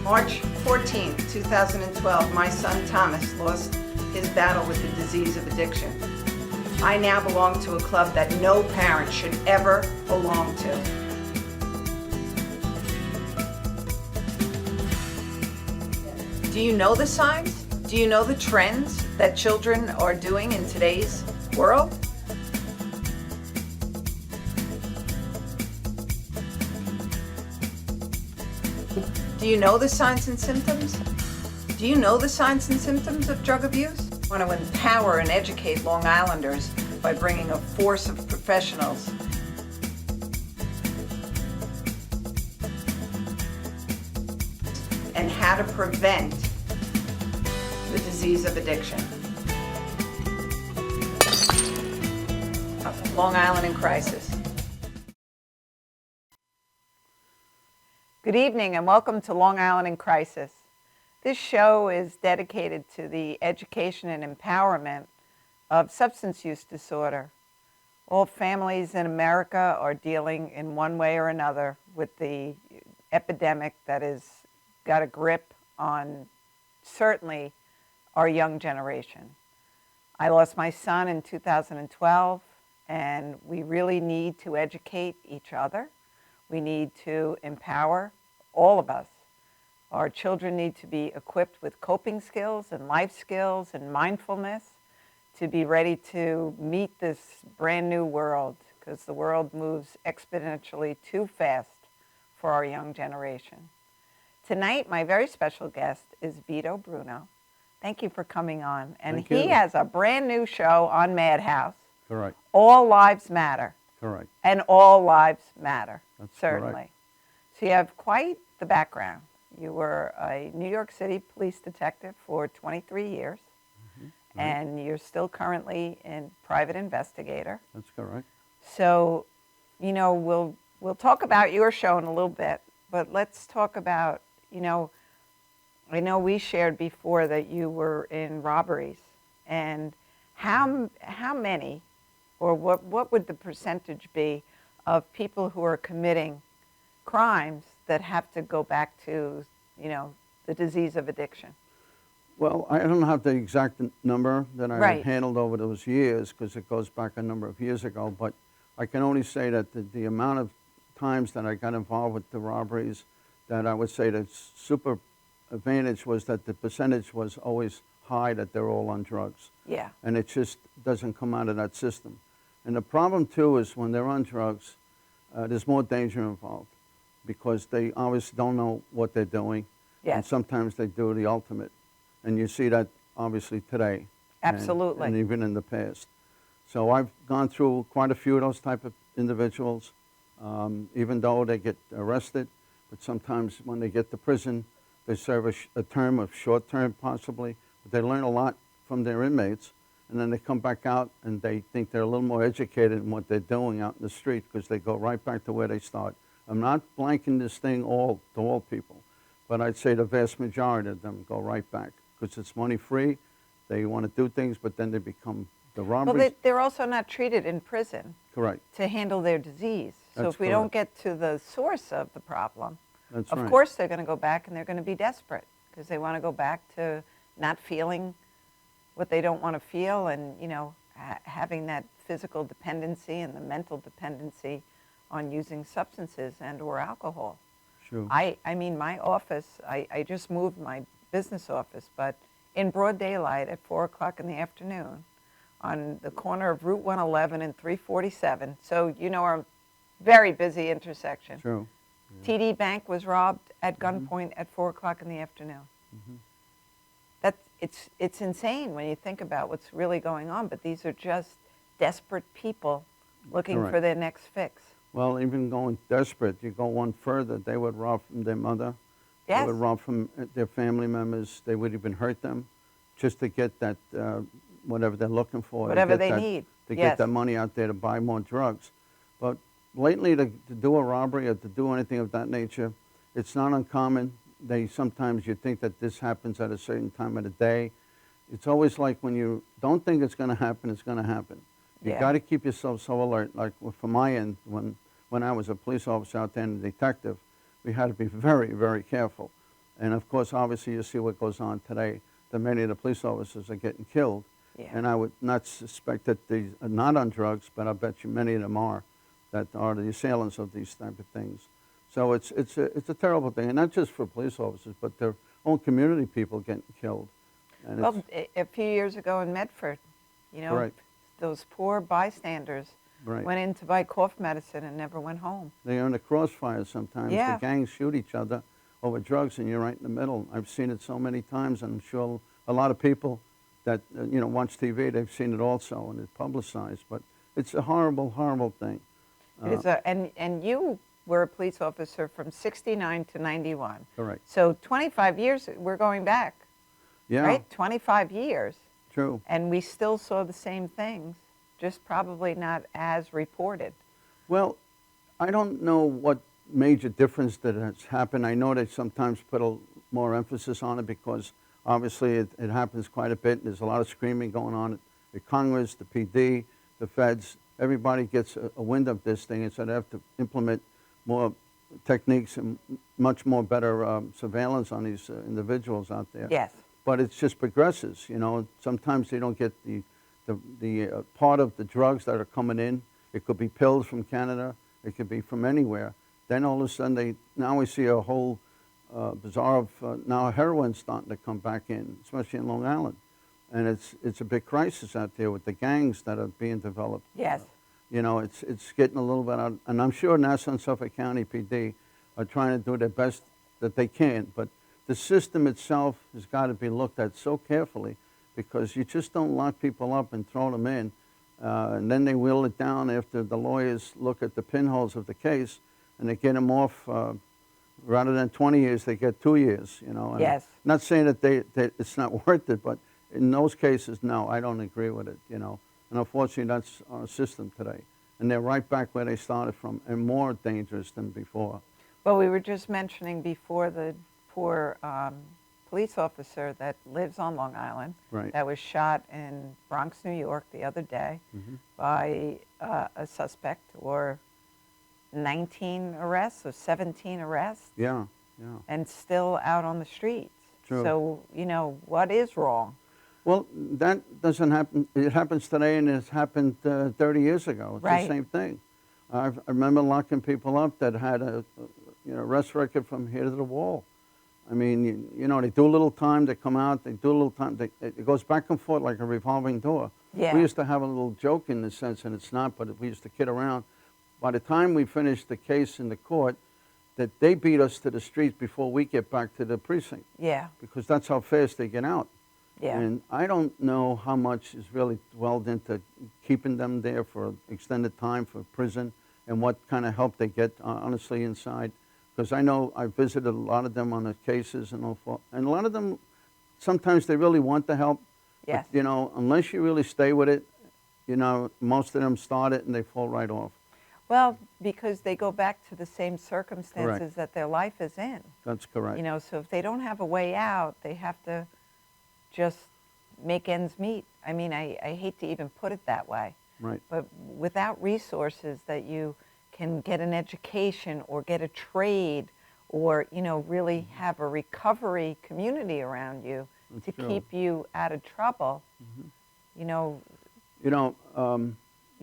March 14, 2012, my son Thomas lost his battle with the disease of addiction. I now belong to a club that no parent should ever belong to. Do you know the signs? Do you know the trends that children are doing in today's world? Do you know the signs and symptoms? Do you know the signs and symptoms of drug abuse? I want to empower and educate Long Islanders by bringing a force of professionals and how to prevent the disease of addiction. Long Island in Crisis. Good evening and welcome to Long Island in Crisis. This show is dedicated to the education and empowerment of substance use disorder. All families in America are dealing in one way or another with the epidemic that has got a grip on certainly our young generation. I lost my son in 2012, and we really need to educate each other. We need to empower all of us. Our children need to be equipped with coping skills and life skills and mindfulness to be ready to meet this brand new world, because the world moves exponentially too fast for our young generation. Tonight, my very special guest is Vito Bruno. Thank you for coming on. And he has a brand new show on Madhouse. Correct. All Lives Matter. Correct. And all lives matter. That's certainly. Correct. So you have quite the background. You were a New York City police detective for 23 years, right. And you're still currently a private investigator. That's correct. So, you know, we'll talk about your show in a little bit, but let's talk about, you know, I know we shared before that you were in robberies, and how many, or what would the percentage be of people who are committing crimes that have to go back to, you know, the disease of addiction? Well, I don't have the exact number that I Right. handled over those years, because it goes back a number of years ago, but I can only say that the amount of times that I got involved with the robberies, that I would say the super advantage was that the percentage was always high, that they're all on drugs. Yeah. And it just doesn't come out of that system. And the problem too is when they're on drugs, there's more danger involved, because they obviously don't know what they're doing. Yes. And sometimes they do the ultimate. And you see that obviously today. Absolutely. And even in the past. So I've gone through quite a few of those type of individuals, even though they get arrested. But sometimes when they get to prison, they serve a term of short term possibly. But they learn a lot from their inmates. And then they come back out and they think they're a little more educated in what they're doing out in the street, because they go right back to where they start. I'm not blanking this thing to all people, but I'd say the vast majority of them go right back, because it's money free. They want to do things, but then they become the robberies. Well, they're also not treated in prison. Correct. To handle their disease. So That's if we don't get to the source of the problem, That's of right. course they're going to go back, and they're going to be desperate, because they want to go back to not feeling what they don't want to feel, and, you know, having that physical dependency and the mental dependency on using substances and or alcohol. Sure. I mean, my office, I just moved my business office, but in broad daylight at 4 o'clock in the afternoon on the corner of Route 111 and 347, so, you know, our very busy intersection. True. Yeah. TD Bank was robbed at gunpoint at 4 o'clock in the afternoon. It's insane when you think about what's really going on, but these are just desperate people looking Correct. for their next fix. Well, even going desperate, you go one further, they would rob from their mother. Yes. They would rob from their family members. They would even hurt them just to get that, whatever they're looking for. Whatever they need. To Yes. get that money out there to buy more drugs. But lately, to do a robbery or to do anything of that nature, it's not uncommon. Sometimes you think that this happens at a certain time of the day. It's always like when you don't think it's going to happen, it's going to happen. You Yeah. got to keep yourself so alert. Like from my end, when I was a police officer out there and a detective, we had to be very, very careful. And of course, obviously, you see what goes on today, that many of the police officers are getting killed. Yeah. And I would not suspect that these are not on drugs, but I bet you many of them are, that are the assailants of these type of things. So it's a terrible thing, and not just for police officers, but their own community people getting killed. And Well, a few years ago in Medford, you know, Right. those poor bystanders Right. went in to buy cough medicine and never went home. They are in the crossfire sometimes. Yeah. The gangs shoot each other over drugs, and you're right in the middle. I've seen it so many times, and I'm sure a lot of people that watch TV, they've seen it also, and it's publicized. But it's a horrible, horrible thing. It is and you were a police officer from 69 to 91. Correct. So 25 years, we're going back, Yeah. right? 25 years. True. And we still saw the same things, just probably not as reported. Well, I don't know what major difference that has happened. I know they sometimes put more emphasis on it because obviously it happens quite a bit. There's a lot of screaming going on at Congress, the PD, the feds. Everybody gets a wind of this thing, and so they have to implement more techniques and much more better surveillance on these individuals out there. Yes. But it just progresses, Sometimes they don't get the part of the drugs that are coming in. It could be pills from Canada. It could be from anywhere. Then all of a sudden, now we see a whole bazaar of now heroin starting to come back in, especially in Long Island. And it's a big crisis out there with the gangs that are being developed. Yes. It's getting a little bit out, and I'm sure Nassau and Suffolk County PD are trying to do their best that they can, but the system itself has got to be looked at so carefully because you just don't lock people up and throw them in, and then they wheel it down after the lawyers look at the pinholes of the case and they get them off. Rather than 20 years, they get 2 years, And Yes. I'm not saying that it's not worth it, but in those cases, no, I don't agree with it, And unfortunately, that's our system today. And they're right back where they started from and more dangerous than before. Well, we were just mentioning before the poor police officer that lives on Long Island Right. that was shot in Bronx, New York the other day by a suspect, or 19 arrests or 17 arrests, Yeah. and still out on the streets. True. So, what is wrong? Well, that doesn't happen. It happens today, and it's happened 30 years ago. It's Right. the same thing. I remember locking people up that had a arrest record from here to the wall. I mean, they do a little time, they come out, they do a little time. It goes back and forth like a revolving door. Yeah. We used to have a little joke in the sense, and it's not, but we used to kid around. By the time we finished the case in the court, that they beat us to the streets before we get back to the precinct, Yeah. because that's how fast they get out. Yeah. And I don't know how much is really dwelled into keeping them there for extended time for prison and what kind of help they get, honestly, inside. Because I know I visited a lot of them on the cases and all forth. And a lot of them, sometimes they really want the help. Yes. But, unless you really stay with it, most of them start it and they fall right off. Well, because they go back to the same circumstances that their life is in. That's correct. So if they don't have a way out, they have to just make ends meet. I mean, I hate to even put it that way. Right. But without resources that you can get an education or get a trade or, really have a recovery community around you to true. keep you out of trouble, you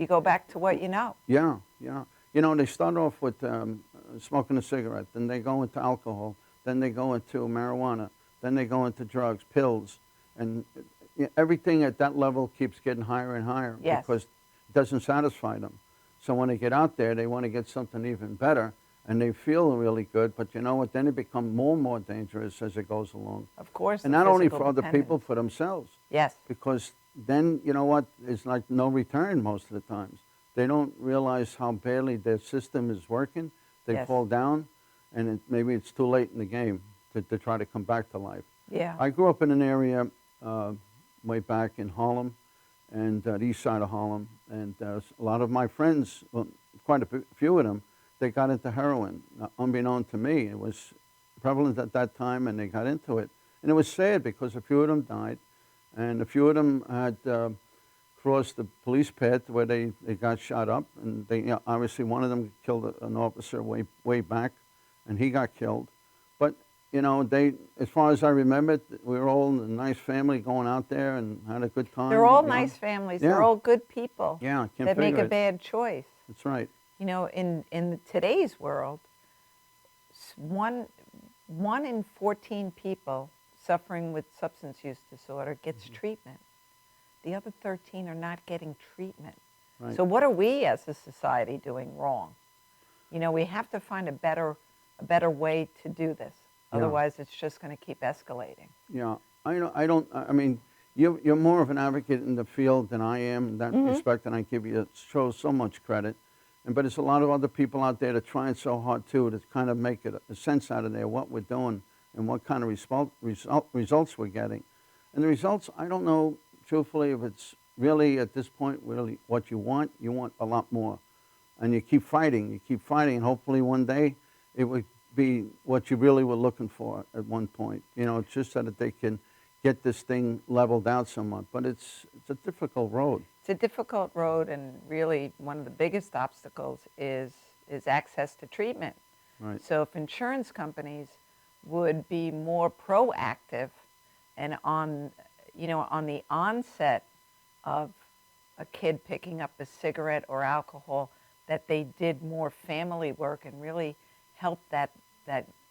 go back to what you know. Yeah. They start off with smoking a cigarette, then they go into alcohol, then they go into marijuana, then they go into drugs, pills, and everything at that level keeps getting higher and higher Yes. because it doesn't satisfy them. So when they get out there, they want to get something even better, and they feel really good, but you know what? Then it becomes more and more dangerous as it goes along. Of course. And the not only physical for other dependence. people, for themselves. Yes. Because then, you know what, it's like no return most of the times. They don't realize how badly their system is working. They Yes. fall down, and maybe it's too late in the game to try to come back to life. Yeah. I grew up in an area way back in Harlem, and the east side of Harlem, and a lot of my friends, well, quite a few of them, they got into heroin. Unbeknown to me, it was prevalent at that time, and they got into it. And it was sad because a few of them died, and a few of them had crossed the police path where they got shot up, and they obviously one of them killed an officer way back, and he got killed. But you know, as far as I remember, we were all a nice family going out there and had a good time. They're all you know. nice families. Yeah. They're all good people Yeah, can't that make figure a it. bad choice. That's right. You know, in today's world, one in 14 people suffering with substance use disorder gets treatment. The other 13 are not getting treatment. Right. So what are we as a society doing wrong? You know, we have to find a better way to do this. Yeah. Otherwise, it's just going to keep escalating. Yeah, I mean, you're more of an advocate in the field than I am in that respect, and I give you so much credit. But there's a lot of other people out there that are trying so hard too to kind of make it a sense out of there what we're doing and what kind of results we're getting. And the results, I don't know, truthfully, if it's really at this point really what you want. You want a lot more, and you keep fighting, and hopefully one day it would be what you really were looking for at one point. You know, it's just so that they can get this thing leveled out somewhat. But it's a difficult road. It's a difficult road, and really one of the biggest obstacles is access to treatment. Right. So if insurance companies would be more proactive and on the onset of a kid picking up a cigarette or alcohol, that they did more family work and really help that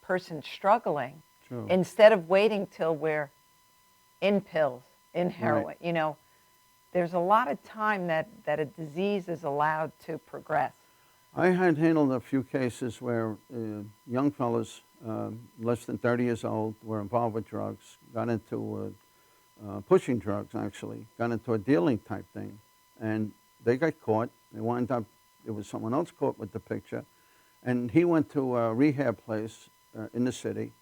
person struggling. True. Instead of waiting till we're in pills, in heroin. Right. You know, there's a lot of time that a disease is allowed to progress. I had handled a few cases where young fellas, less than 30 years old, were involved with drugs, got into pushing drugs, actually, got into a dealing type thing. And they got caught. They wound up, there was someone else caught with the picture. And he went to a rehab place in the city.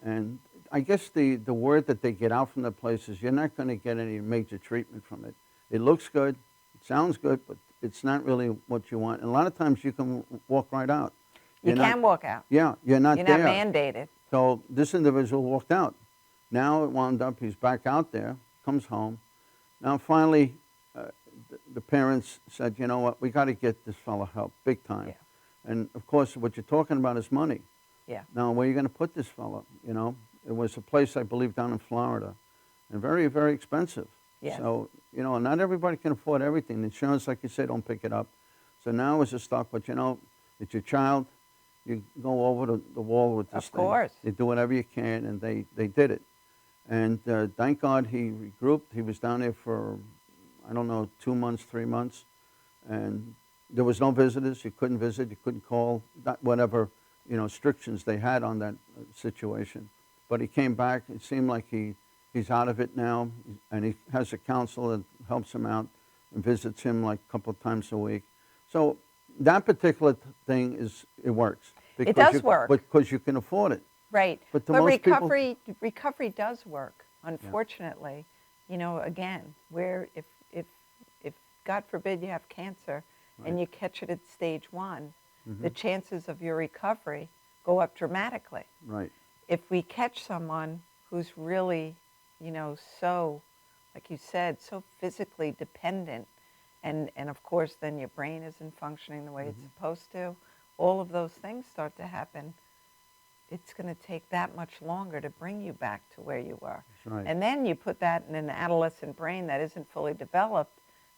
And I guess the word that they get out from the place is you're not going to get any major treatment from it. It looks good, it sounds good, but it's not really what you want. And a lot of times you can walk right out. You can walk out. Yeah, you're not there. You're not mandated. So this individual walked out. Now it wound up, he's back out there, comes home. Now finally, the parents said, you know what, we got to get this fellow help, big time. Yeah. And of course, what you're talking about is money. Yeah. Now, where are you going to put this fellow? You know, it was a place, I believe, down in Florida, and very, very expensive. Yeah. So, you know, not everybody can afford everything. Insurance, like you said, don't pick it up. So now it's a stock, but you know, it's your child. You go over the wall with this thing. Of course. You do whatever you can, and they did it. And thank God he regrouped. He was down there for, I don't know, 2 months, 3 months. And there was no visitors. You couldn't visit. You couldn't call. Whatever, you know, restrictions they had on that situation. But he came back. It seemed like he's out of it now. And he has a counselor that helps him out and visits him like a couple of times a week. So that particular thing it works. It does work. Because you can afford it. Right. But But most people- recovery does work, unfortunately. You know, again, where if God forbid you have cancer and you catch it at stage 1, the chances of your recovery go up dramatically. Right. If we catch someone who's really, you know, so, like you said, so physically dependent, and of course then your brain isn't functioning the way it's supposed to, all of those things start to happen, it's going to take that much longer to bring you back to where you were. That's right. And then you put that in an adolescent brain that isn't fully developed,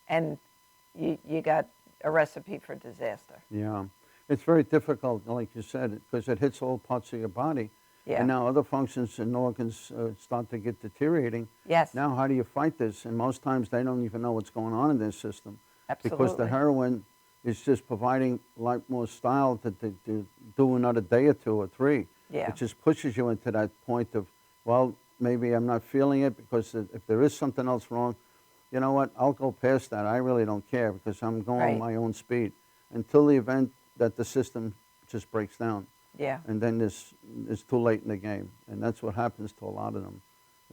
and you got a recipe for disaster. Yeah. It's very difficult, like you said, because it hits all parts of your body. Yeah. And now other functions and organs start to get deteriorating. Yes. Now how do you fight this? And most times they don't even know what's going on in their system. Because the Absolutely. heroin is just providing a lot more style to do another day or 2 or 3. Yeah. It just pushes you into that point of, well, maybe I'm not feeling it, because if there is something else wrong, you know what, I'll go past that. I really don't care, because I'm going Right. my own speed until the event that the system just breaks down. Yeah. And then it's too late in the game. And that's what happens to a lot of them.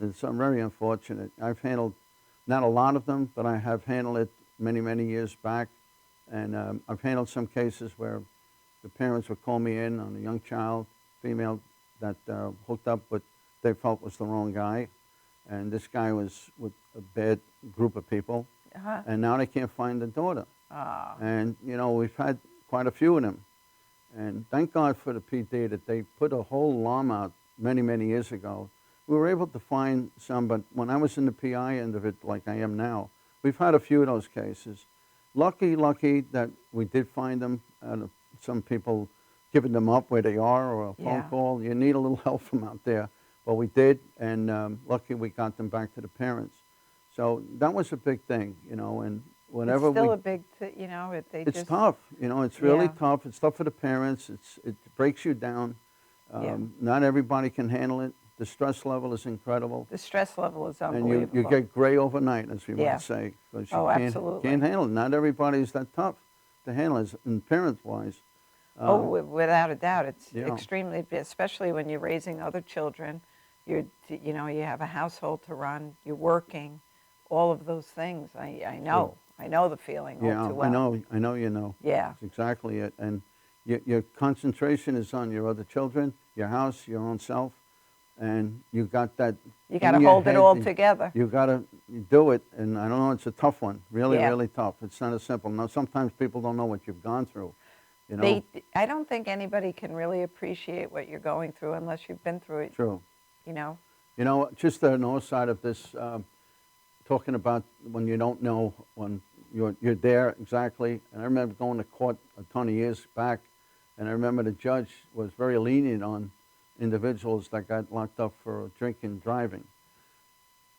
It's very unfortunate. I've handled, not a lot of them, but I have handled it many, many years back. And I've handled some cases where the parents would call me in on a young child, female, that hooked up what they felt was the wrong guy. And this guy was with a bad group of people. Uh-huh. And now they can't find the daughter. Ah. And, you know, we've had quite a few of them. And thank God for the PD that they put a whole alarm out many, many years ago. We were able to find some, but when I was in the PI end of it, like I am now, we've had a few of those cases. Lucky that we did find them. Some people giving them up where they are, or a phone Yeah. call. You need a little help from out there. But we did, and lucky we got them back to the parents. So that was a big thing, you know, and whenever It's still a big, you know, it's tough, you know, it's really Yeah. tough. It's tough for the parents. It breaks you down. Yeah. Not everybody can handle it. The stress level is incredible. The stress level is And unbelievable. you get gray overnight, as we Yeah. might say, because you Oh, can't absolutely. handle it. Not everybody is that tough to handle, as and parent-wise. Oh, without a doubt, it's Yeah. extremely, especially when you're raising other children. You know, you have a household to run. You're working, all of those things. I know, I know the feeling all Yeah, too well. I know you know. Yeah. That's exactly it. And your concentration is on your other children, your house, your own self, and you got that. You got to in your hold it head, all and together. You got to do it, and I don't know, it's a tough one, really, Yeah. really tough. It's not as simple. Now, sometimes people don't know what you've gone through, you know. I don't think anybody can really appreciate what you're going through unless you've been through it. True. You know. You know, just the north side of this, talking about when you don't know, when you're there exactly. And I remember going to court a ton of years back, and I remember the judge was very lenient on individuals that got locked up for drinking and driving.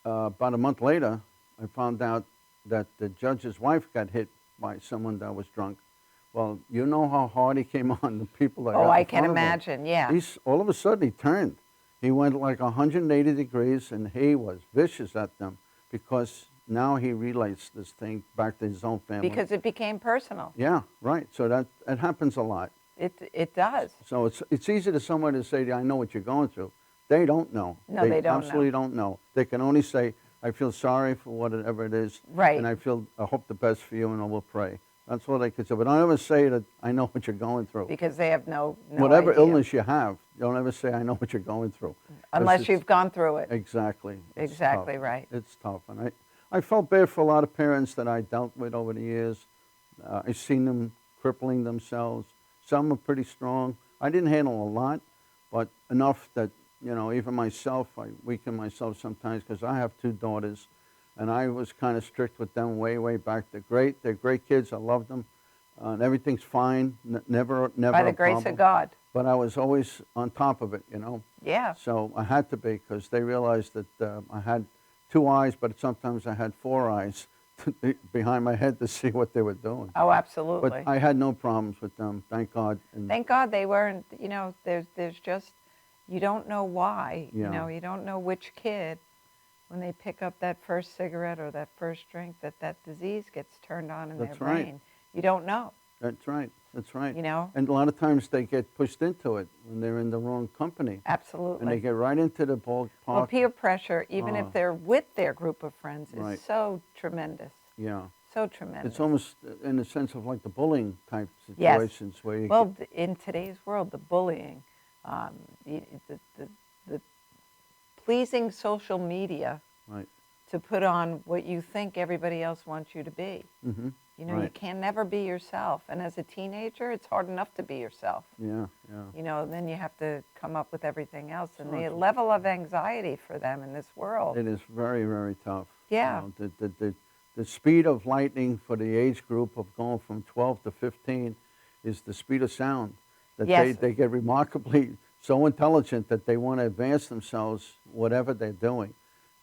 About a month later, I found out that the judge's wife got hit by someone that was drunk. Well, you know how hard he came on the people that got Oh, I in can front of him. imagine. Yeah. All of a sudden, he turned. He went like 180 degrees, and he was vicious at them because now he relates this thing back to his own family. Because it became personal. Yeah, right. So that happens a lot. It does. So it's easy to someone to say, I know what you're going through. They don't know. No, they don't know. absolutely don't know. They can only say, I feel sorry for whatever it is. Right. And I hope the best for you, and I will pray. That's all they can say. But don't ever say that I know what you're going through. Because they have no Whatever idea. illness you have, don't ever say, I know what you're going through. Unless you've gone through it. Exactly. It's Exactly tough. right. It's tough. And I felt bad for a lot of parents that I dealt with over the years. I've seen them crippling themselves. Some are pretty strong. I didn't handle a lot, but enough that, you know, even myself, I weaken myself sometimes because I have two daughters, and I was kind of strict with them way back. They're great kids. I love them. And everything's fine. Never By the a grace problem. of God. But I was always on top of it, you know. Yeah. So I had to be, because they realized that I had two eyes, but sometimes I had four eyes behind my head to see what they were doing. Oh, absolutely. But I had no problems with them, thank God. And Thank God they weren't, you know, there's just, you don't know why. Yeah. You know, you don't know which kid, when they pick up that first cigarette or that first drink, that disease gets turned on in That's their right. brain. You don't know. That's right. That's right. You know? And a lot of times they get pushed into it when they're in the wrong company. Absolutely. And they get right into the ballpark. Well, peer pressure, even Oh. if they're with their group of friends, is Right. so tremendous. Yeah. So tremendous. It's almost in the sense of like the bullying type Yes. situations where you Well, in today's world, the bullying, the pleasing social media right. to put on what you think everybody else wants you to be. Mm-hmm. You know, you Right. can never be yourself. And as a teenager, it's hard enough to be yourself. Yeah, yeah. You know, then you have to come up with everything else. And Sure. the level of anxiety for them in this world. It is very, very tough. Yeah. You know, the speed of lightning for the age group of going from 12 to 15 is the speed of sound. That Yes. they get remarkably so intelligent that they want to advance themselves, whatever they're doing.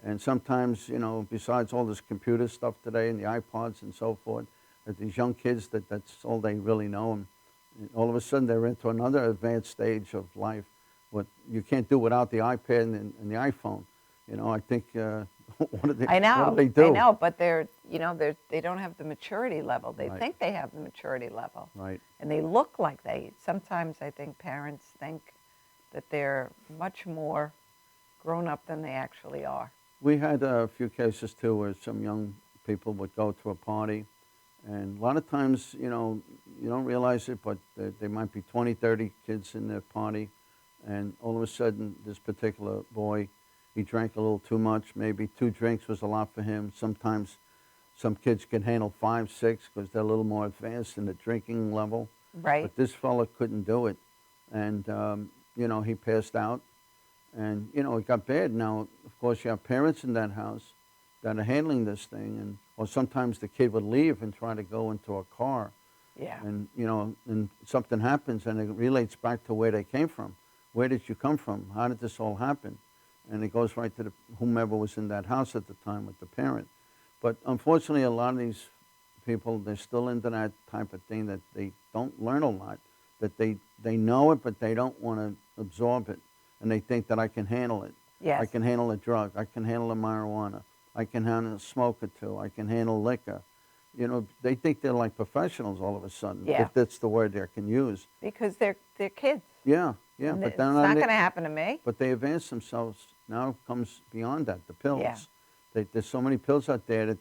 And sometimes, you know, besides all this computer stuff today and the iPods and so forth, that these young kids, that's all they really know. And all of a sudden they're into another advanced stage of life. What you can't do without the iPad and the iPhone. You know, I think, what do they, I know. what do they do? I know, but they don't have the maturity level. They Right. think they have the maturity level. Right. And they look like sometimes I think parents think that they're much more grown up than they actually are. We had a few cases too where some young people would go to a party, and a lot of times, you know, you don't realize it, but there might be 20, 30 kids in their party, and all of a sudden this particular boy, he drank a little too much. Maybe 2 drinks was a lot for him. Sometimes some kids can handle 5, 6 because they're a little more advanced in the drinking level. Right. But this fella couldn't do it, and you know, he passed out. And, you know, it got bad. Now, of course, you have parents in that house that are handling this thing, and or sometimes the kid would leave and try to go into a car, Yeah. and, you know, and something happens, and it relates back to where they came from. Where did you come from? How did this all happen? And it goes right to the, whomever was in that house at the time with the parent. But unfortunately, a lot of these people, they're still into that type of thing, that they don't learn a lot, that they know it, but they don't want to absorb it. And they think that I can handle it. Yes. I can handle a drug. I can handle a marijuana. I can handle a smoke or two. I can handle liquor. You know, they think they're like professionals all of a sudden, Yeah. if that's the word they can use. Because they're kids. Yeah, yeah. And But it's they're not not. going to happen to me. But they advance themselves. Now it comes beyond that, the pills. Yeah. There's so many pills out there that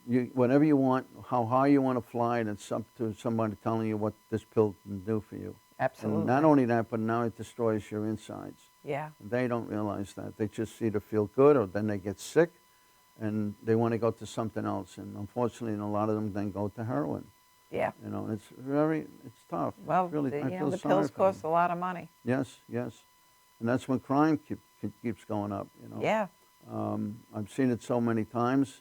you, whatever you want, how high you want to fly, and it's up to somebody telling you what this pill can do for you. Absolutely. And not only that, but now it destroys your insides. Yeah. They don't realize that. They just either feel good, or then they get sick, and they want to go to something else. And unfortunately, a lot of them then go to heroin. Yeah. You know, it's tough. Well, It's really, the, I you feel know, the sorry pills for cost them. a lot of money. Yes, yes. And that's when crime keeps going up, you know. Yeah. I've seen it so many times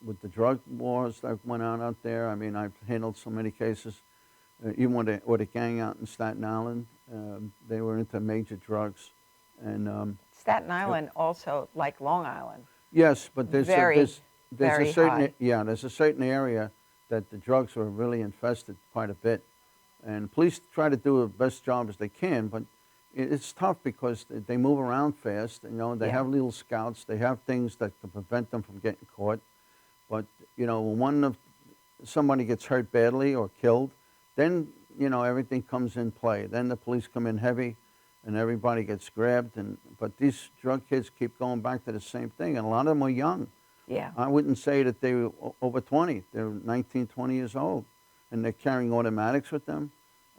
with the drug wars that went on out there. I mean, I've handled so many cases. Even with a gang out in Staten Island, they were into major drugs. And Staten Island also, like Long Island. yes, but there's Very, a very certain high. yeah, there's a certain area that the drugs were really infested quite a bit, and police try to do the best job as they can, but it's tough because they move around fast. You know, they Yeah. have little scouts. They have things that can prevent them from getting caught. But you know, when somebody gets hurt badly or killed, then you know everything comes in play. Then the police come in heavy, and everybody gets grabbed. But these drug kids keep going back to the same thing, and a lot of them are young. Yeah. I wouldn't say that they were over 20. They're 19, 20 years old, and they're carrying automatics with them,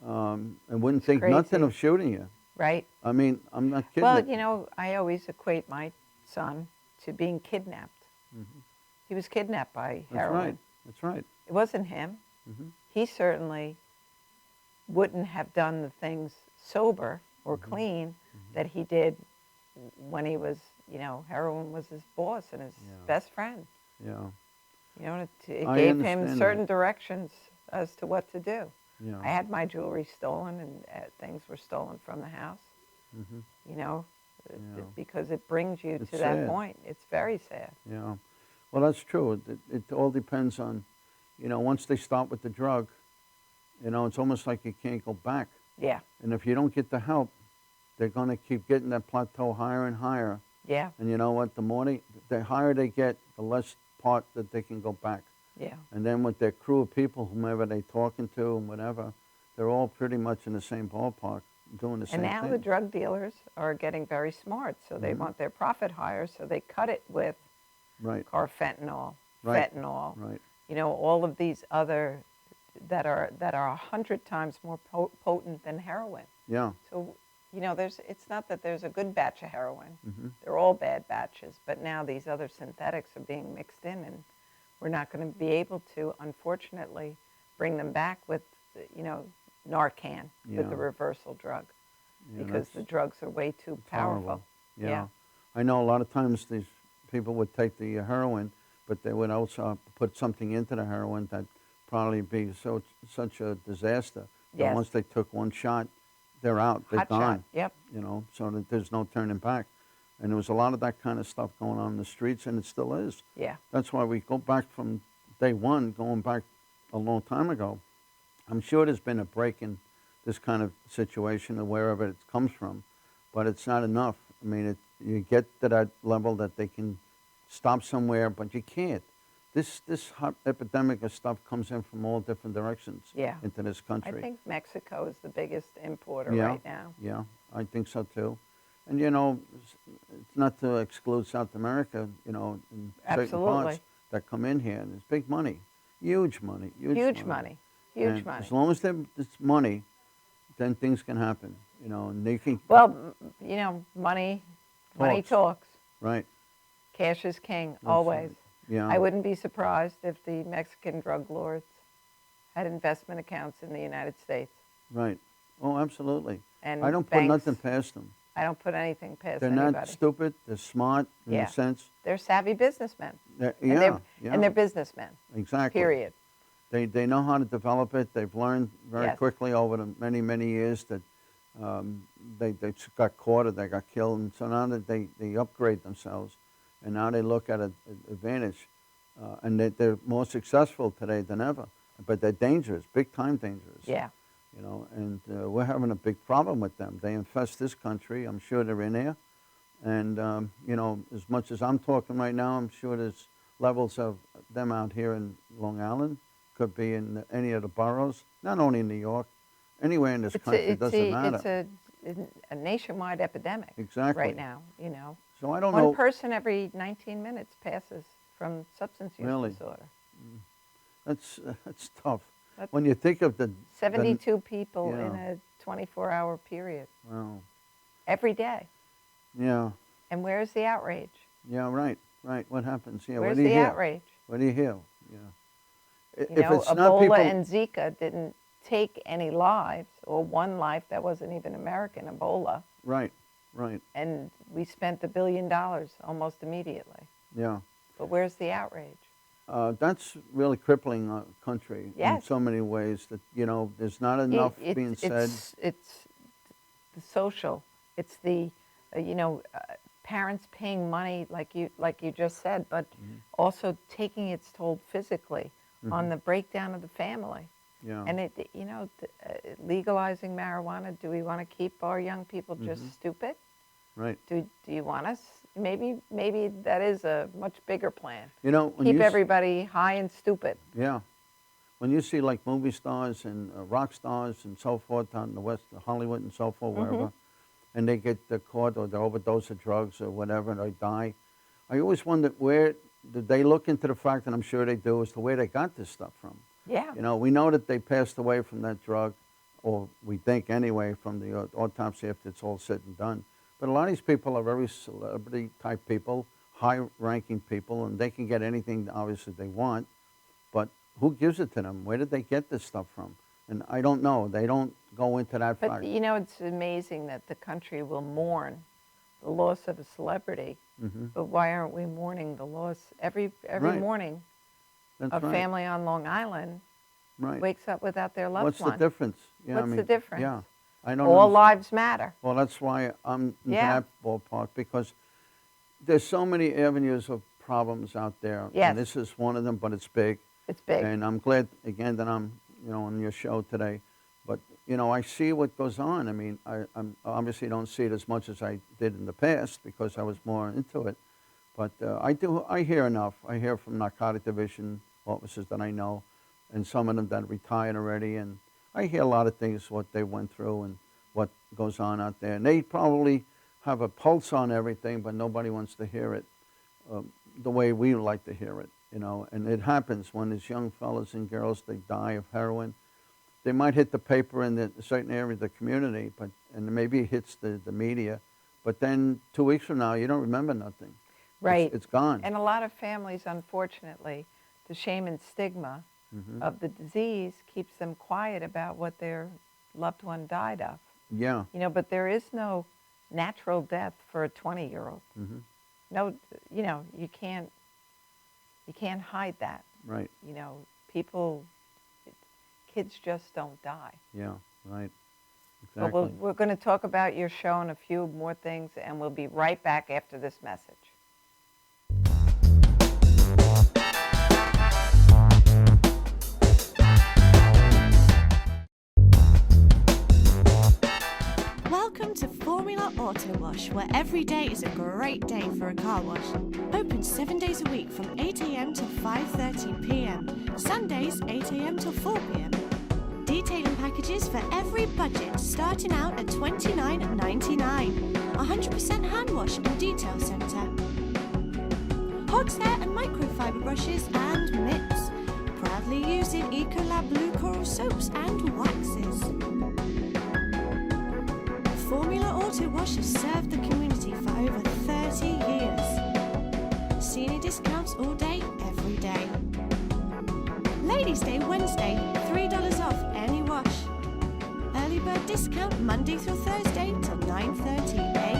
and wouldn't think nothing crazy. of shooting you. Right. I mean, I'm not kidding. Well, you know, I always equate my son to being kidnapped. He was kidnapped by That's heroin. right. That's right. It wasn't him. He certainly wouldn't have done the things sober or clean that he did when he was, you know, heroin was his boss and his Yeah. best friend. Yeah. You know, it I gave him understand certain that. directions as to what to do. Yeah. I had my jewelry stolen, and things were stolen from the house. You know, Yeah. because it brings you It's to that sad. point. It's very sad. Yeah. Well, that's true. It all depends on, you know, once they start with the drug, you know, it's almost like you can't go back. Yeah. And if you don't get the help, they're going to keep getting that plateau higher and higher. Yeah. And you know what? The higher they get, the less part that they can go back. Yeah. And then with their crew of people, whomever they're talking to and whatever, they're all pretty much in the same ballpark, doing the same And now thing. the drug dealers are getting very smart, so they want their profit higher, so they cut it with Right. carfentanil, Right. fentanyl, Right. you know, all of these other that are 100 times more potent than heroin. Yeah. So, you know, it's not that there's a good batch of heroin. Mm-hmm. They're all bad batches, but now these other synthetics are being mixed in, and we're not going to be able to, unfortunately, bring them back with, you know, Narcan, with the Yeah. reversal drug, Yeah, because the that's- drugs are way too It's powerful. horrible. Yeah. Yeah. I know a lot of times these people would take the heroin, but they would also put something into the heroin that probably be such a disaster. That Yes. once they took one shot, they're out. They're Hot shot. gone. Yep. You know, so that there's no turning back. And there was a lot of that kind of stuff going on in the streets, and it still is. Yeah. That's why we go back from day one, going back a long time ago. I'm sure there's been a break in this kind of situation or wherever it comes from, but it's not enough. I mean, you get to that level that they can stop somewhere, but you can't. This hot epidemic of stuff comes in from all different directions Yeah. into this I country. think Mexico is the biggest importer Yeah. right now. Yeah, I think so too. And you know, it's not to exclude South America, you know, in certain Absolutely. parts that come in here, and it's big money, huge money, Huge money. Huge And money. as long as it's money, then things can happen, you know, and they can, Well, you know, money Talks. talks. right, Cash is king, That's always. right. Yeah. I wouldn't be surprised if the Mexican drug lords had investment accounts in the United States. right. Oh, absolutely. And I don't put banks. nothing past them. I don't put anything past They're anybody. not stupid. They're smart in Yeah. a sense. They're savvy businessmen. They're, And yeah, they're, yeah, and they're businessmen. exactly. Period. They know how to develop it. They've learned very Yes. quickly over the many years that they got caught or they got killed, and so now that they upgrade themselves, and now they look at an advantage, and they're more successful today than ever. But they're dangerous, big time dangerous. Yeah. You know, and we're having a big problem with them. They infest this country. I'm sure they're in there, and you know, as much as I'm talking right now, I'm sure there's levels of them out here in Long Island. Could be in any of the boroughs, not only in New York, anywhere in this country. It doesn't matter. It's a nationwide epidemic. Exactly. Right now, you know. So I don't know. One person every 19 minutes passes from substance use Really? disorder. That's tough. When you think of the 72 people yeah. in a 24-hour period. Wow. Every day. Yeah. And where's the outrage? Yeah. Right. Right. What happens? Yeah. Where's what do you the hear? outrage? What do you hear? Yeah. You If know, it's not Ebola people, and Zika didn't take any lives, or one life that wasn't even American, Ebola. right. Right. And we spent $1 billion almost immediately. Yeah. But where's the outrage? That's really crippling our country in Yes. so many ways. That you know, there's not enough being said. It's the social. It's the, you know, parents paying money, like you just said, but also taking its toll physically on the breakdown of the family. Yeah. And it, you know, legalizing marijuana. Do we want to keep our young people just stupid? Right. Do you want us? Maybe that is a much bigger plan. You know, when Keep you everybody high and stupid. Yeah. When you see like movie stars and rock stars and so forth out in the West, Hollywood and so forth, wherever, and they get caught or they overdose of drugs or whatever and they die, I always wondered where did they look into the fact, and I'm sure they do, as to where they got this stuff from. Yeah. You know, we know that they passed away from that drug, or we think anyway, from the autopsy after it's all said and done. But a lot of these people are very celebrity-type people, high-ranking people, and they can get anything, obviously, they want. But who gives it to them? Where did they get this stuff from? And I don't know. They don't go into that fact. But, you know, it's amazing that the country will mourn the loss of a celebrity. But why aren't we mourning the loss? Every Right. morning, That's a right. family on Long Island Right. wakes up without their loved What's one. the difference? Yeah, What's the difference? Yeah. I don't All understand. lives matter. Well, that's why I'm in Yeah. that ballpark, because there's so many avenues of problems out there. Yes. And this is one of them, but it's big. It's big. And I'm glad, again, that I'm, you know, on your show today. But, you know, I see what goes on. I mean, I'm obviously don't see it as much as I did in the past because I was more into it. But I hear enough. I hear from narcotic division officers that I know, and some of them that retired already. And I hear a lot of things, what they went through and what goes on out there. And they probably have a pulse on everything, but nobody wants to hear it the way we like to hear it, you know. And it happens when these young fellas and girls, they die of heroin. They might hit the paper in a certain area of the community, and maybe it hits the media. But then 2 weeks from now, you don't remember nothing. Right. It's gone. And a lot of families, unfortunately, the shame and stigma of the disease keeps them quiet about what their loved one died of. Yeah. You know, but there is no natural death for a 20-year-old. No, you know, you can't hide that. Right. You know, kids just don't die. Yeah. Right. But Exactly. we're going to talk about your show and a few more things, and we'll be right back after this message. Welcome to Formula Auto Wash, where every day is a great day for a car wash. Open 7 days a week from 8 a.m. till 5:30 p.m. Sundays 8 a.m. till 4 p.m. Detailing packages for every budget, starting out at $29.99. 100% hand wash and detail centre. Hogshair and microfiber brushes and mitts. Proudly using Ecolab Blue Coral soaps and waxes. Formula Auto Wash has served the community for over 30 years. Senior discounts all day, every day. Ladies' Day Wednesday, $3 off any wash. Early bird discount Monday through Thursday till 9:30 a.m.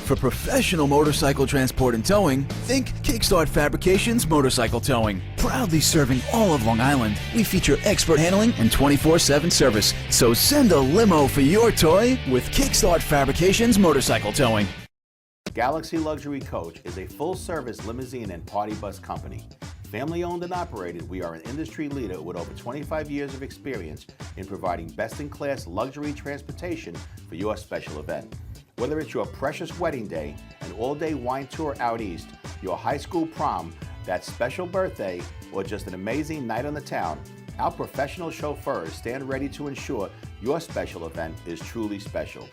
For professional motorcycle transport and towing, think Kickstart Fabrications Motorcycle Towing. Proudly serving all of Long Island, we feature expert handling and 24/7 service. So send a limo for your toy with Kickstart Fabrications Motorcycle Towing. Galaxy Luxury Coach is a full-service limousine and party bus company. Family-owned and operated, we are an industry leader with over 25 years of experience in providing best-in-class luxury transportation for your special event. Whether it's your precious wedding day, an all-day wine tour out east, your high school prom, that special birthday, or just an amazing night on the town, our professional chauffeurs stand ready to ensure your special event is truly special.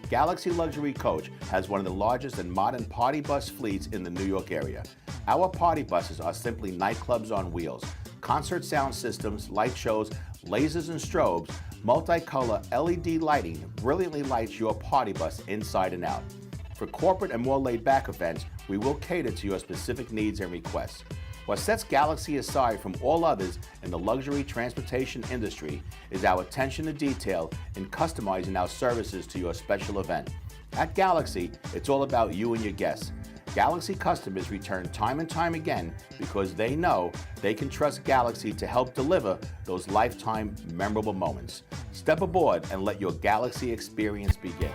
Galaxy Luxury Coach has one of the largest and modern party bus fleets in the New York area. Our party buses are simply nightclubs on wheels. Concert sound systems, light shows, lasers and strobes, multicolor LED lighting brilliantly lights your party bus inside and out. For corporate and more laid-back events, we will cater to your specific needs and requests. What sets Galaxy aside from all others in the luxury transportation industry is our attention to detail in customizing our services to your special event. At Galaxy, it's all about you and your guests. Galaxy customers return time and time again because they know they can trust Galaxy to help deliver those lifetime memorable moments. Step aboard and let your Galaxy experience begin.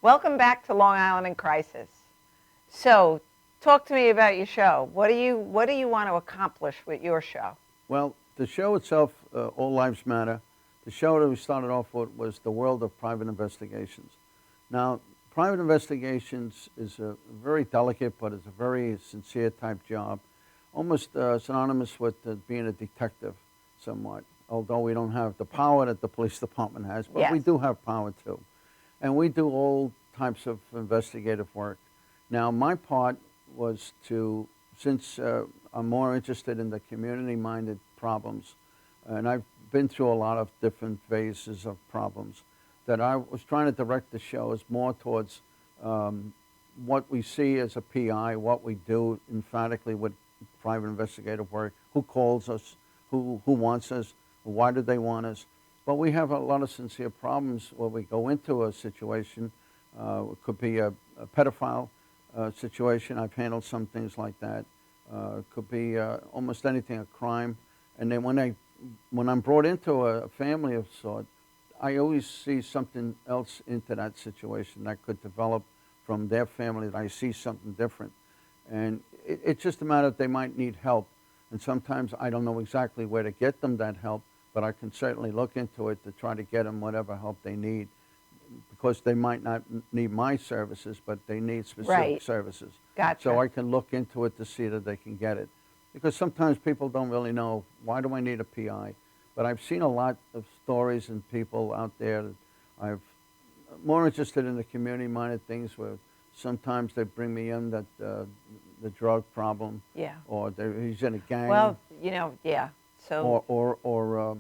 Welcome back to Long Island in Crisis. So, talk to me about your show. What do you want to accomplish with your show? Well, the show itself, All Lives Matter, the show that we started off with was the world of private investigations. Now, private investigations is a very delicate, but it's a very sincere type job, almost synonymous with being a detective somewhat, although we don't have the power that the police department has, but we do have power too. And we do all types of investigative work. Now, my part was to, since I'm more interested in the community-minded problems, and I've been through a lot of different phases of problems, that I was trying to direct the show as more towards what we see as a PI, what we do emphatically with private investigative work, who calls us, who wants us, why do they want us. But we have a lot of sincere problems where we go into a situation. It could be a pedophile situation. I've handled some things like that. It could be almost anything, a crime. And then when I'm brought into a family of sort, I always see something else into that situation that could develop from their family, that I see something different. And it's just a matter of they might need help. And sometimes I don't know exactly where to get them that help, but I can certainly look into it to try to get them whatever help they need, because they might not need my services, but they need specific services. Gotcha. So I can look into it to see that they can get it. Because sometimes people don't really know, why do I need a PI? But I've seen a lot of stories and people out there that I'm more interested in the community-minded things where sometimes they bring me in that the drug problem, or he's in a gang. Well, So, or